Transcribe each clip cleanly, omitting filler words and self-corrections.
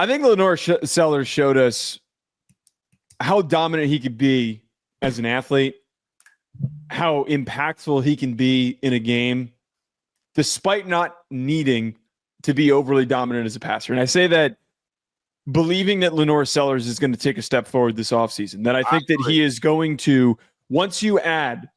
I think LaNorris Sellers showed us how dominant he could be as an athlete, how impactful he can be in a game, despite not needing to be overly dominant as a passer. And I say that believing that LaNorris Sellers is going to take a step forward this offseason, that I think that he is going to, once you add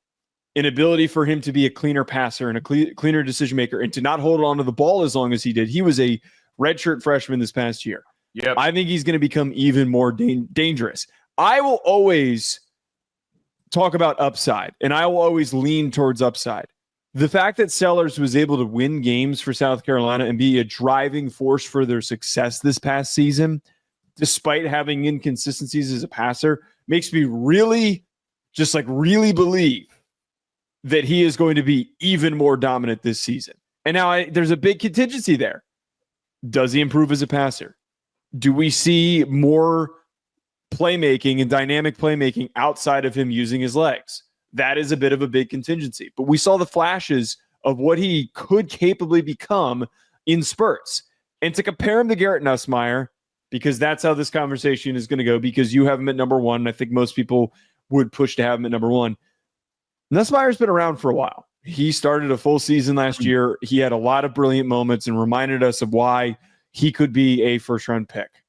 an ability for him to be a cleaner passer and a cleaner decision maker and to not hold on to the ball as long as he did. He was a redshirt freshman this past year. Yep. I think he's going to become even more dangerous. I will always talk about upside, and I will always lean towards upside. The fact that Sellers was able to win games for South Carolina and be a driving force for their success this past season, despite having inconsistencies as a passer, makes me really believe that he is going to be even more dominant this season. And now there's a big contingency there. Does he improve as a passer? Do we see more playmaking and dynamic playmaking outside of him using his legs? That is a bit of a big contingency. But we saw the flashes of what he could capably become in spurts. And to compare him to Garrett Nussmeier, because that's how this conversation is going to go, because you have him at number one, and I think most people would push to have him at number one. Nussmeier's been around for a while. He started a full season last year. He had a lot of brilliant moments and reminded us of why he could be a first-round pick.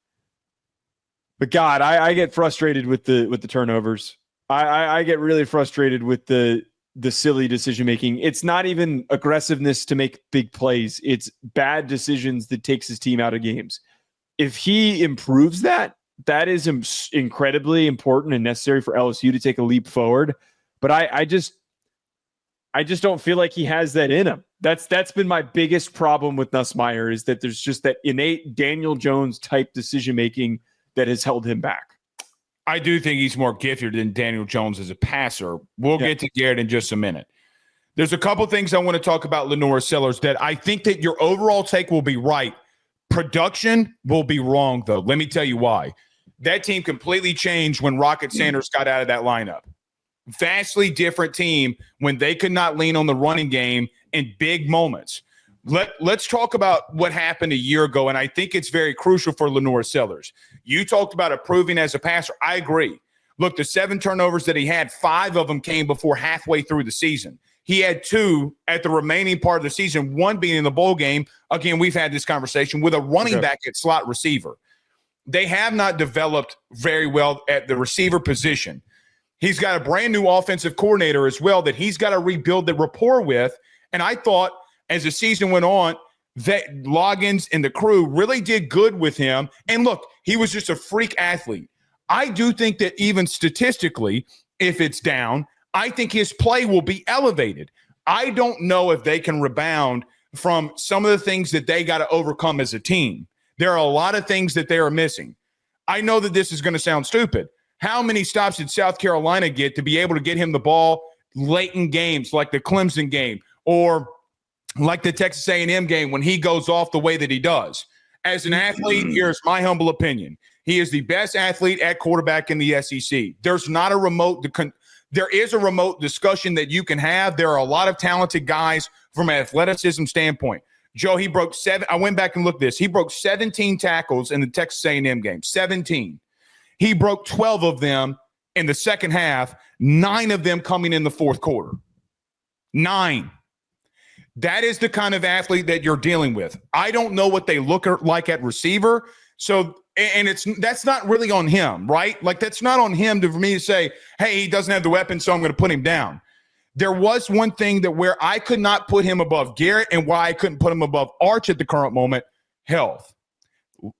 But God, I get frustrated with the turnovers. I get really frustrated with the silly decision-making. It's not even aggressiveness to make big plays. It's bad decisions that takes his team out of games. If he improves that is incredibly important and necessary for LSU to take a leap forward. But I just don't feel like he has that in him. That's been my biggest problem with Nussmeier, is that there's just that innate Daniel Jones type decision-making that has held him back. I do think he's more gifted than Daniel Jones as a passer. We'll get to Garrett in just a minute. There's a couple things I want to talk about LaNorris Sellers that I think that your overall take will be right. Production will be wrong, though. Let me tell you why. That team completely changed when Rocket Sanders got out of that lineup. Vastly different team when they could not lean on the running game in big moments. Let's talk about what happened a year ago, and I think it's very crucial for LaNorris Sellers. You talked about improving as a passer. I agree. Look, the 7 turnovers that he had, 5 of them came before halfway through the season. He had 2 at the remaining part of the season, 1 being in the bowl game. Again, we've had this conversation with a running back at slot receiver. They have not developed very well at the receiver position. He's got a brand new offensive coordinator as well that he's got to rebuild the rapport with. And I thought as the season went on that Loggins and the crew really did good with him. And look, he was just a freak athlete. I do think that even statistically, if it's down, I think his play will be elevated. I don't know if they can rebound from some of the things that they got to overcome as a team. There are a lot of things that they are missing. I know that this is going to sound stupid. How many stops did South Carolina get to be able to get him the ball late in games like the Clemson game or like the Texas A&M game when he goes off the way that he does? As an athlete, here's my humble opinion. He is the best athlete at quarterback in the SEC. There's not a remote there is a remote discussion that you can have. There are a lot of talented guys from an athleticism standpoint. Joe, he broke 7. I went back and looked at this. He broke 17 tackles in the Texas A&M game. 17. He broke 12 of them in the second half, 9 of them coming in the fourth quarter. 9. That is the kind of athlete that you're dealing with. I don't know what they look like at receiver. So, and that's not really on him, right? Like, that's not on him for me to say, hey, he doesn't have the weapon, so I'm going to put him down. There was one thing that where I could not put him above Garrett and why I couldn't put him above Arch at the current moment, health.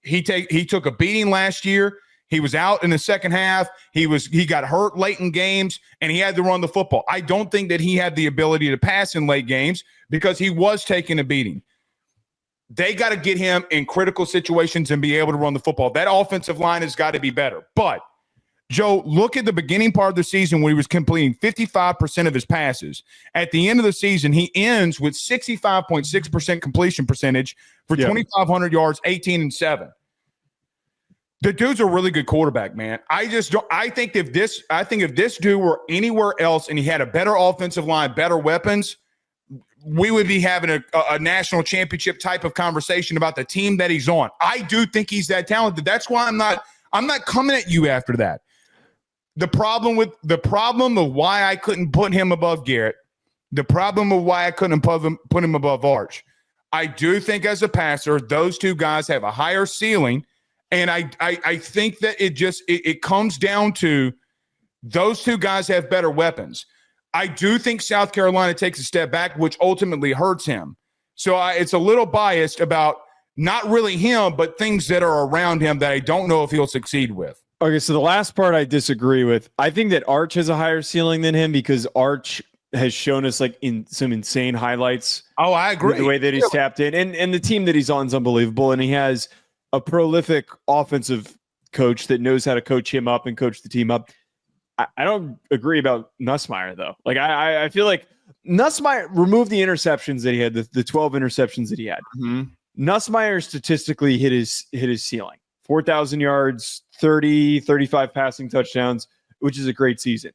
He took a beating last year. He was out in the second half. He got hurt late in games, and he had to run the football. I don't think that he had the ability to pass in late games because he was taking a beating. They got to get him in critical situations and be able to run the football. That offensive line has got to be better. But, Joe, look at the beginning part of the season when he was completing 55% of his passes. At the end of the season, he ends with 65.6% completion percentage for 2,500 yards, 18-7. The dude's a really good quarterback, man. I think if this dude were anywhere else and he had a better offensive line, better weapons, we would be having a national championship type of conversation about the team that he's on. I do think he's that talented. That's why I'm not coming at you after that. The problem of why I couldn't put him above Garrett, the problem of why I couldn't put him above Arch. I do think as a passer, those two guys have a higher ceiling, and I think that it comes down to those two guys have better weapons. I do think South Carolina takes a step back, which ultimately hurts him. So it's a little biased about not really him, but things that are around him that I don't know if he'll succeed with. Okay, so the last part I disagree with. I think that Arch has a higher ceiling than him because Arch has shown us like in some insane highlights. Oh, I agree. The way that he's tapped in, and the team that he's on is unbelievable. And he has a prolific offensive coach that knows how to coach him up and coach the team up. I don't agree about Nussmeier though. Like I feel like Nussmeier removed the interceptions that he had, the 12 interceptions that he had. Mm-hmm. Nussmeier statistically hit his ceiling. 4,000 yards, 35 passing touchdowns, which is a great season.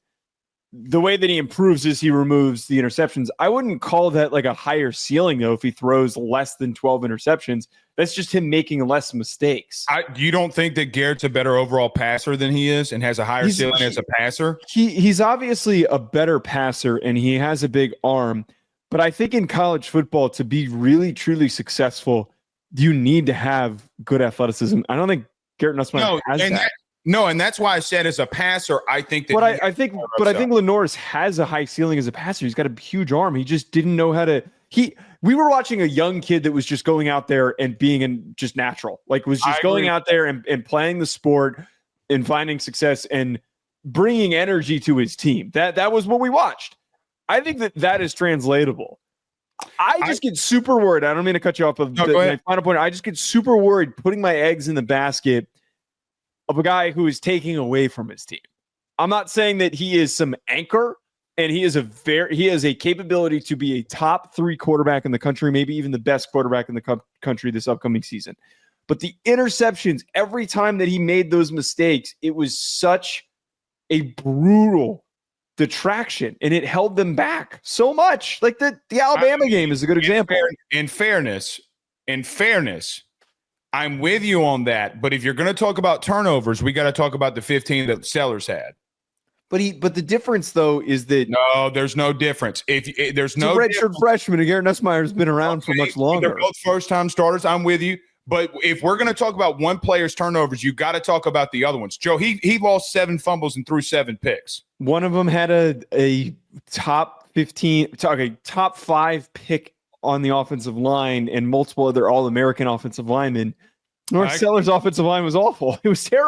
The way that he improves is he removes the interceptions. I wouldn't call that like a higher ceiling, though, if he throws less than 12 interceptions. That's just him making less mistakes. You don't think that Garrett's a better overall passer than he is and has a higher ceiling as a passer? He's obviously a better passer, and he has a big arm. But I think in college football, to be really, truly successful, you need to have good athleticism. I don't think Garrett Nussmeier has that. And that's why I said as a passer, I think that. But I think LaNorris has a high ceiling as a passer. He's got a huge arm. He just didn't know how to. We were watching a young kid that was just going out there and being just natural, like was just going out there and playing the sport and finding success and bringing energy to his team. That was what we watched. I think that is translatable. I just get super worried. I don't mean to cut you off. My final point. I just get super worried putting my eggs in the basket of a guy who is taking away from his team. I'm not saying that he is some anchor, and he has a capability to be a top 3 quarterback in the country, maybe even the best quarterback in the country this upcoming season. But the interceptions, every time that he made those mistakes, it was such a brutal detraction, and it held them back so much. Like the Alabama game is a good example. In fairness, I'm with you on that. But if you're going to talk about turnovers, we got to talk about the 15 that Sellers had. But the difference though is that there's no difference. There's no redshirt freshman, and Garrett Nussmeier has been around for much longer. They're both first-time starters. I'm with you. But if we're going to talk about one player's turnovers, you got to talk about the other ones. Joe, he lost 7 fumbles and threw 7 picks. One of them had a top 5 pick on the offensive line and multiple other All-American offensive linemen. LaNorris Sellers' offensive line was awful. It was terrible.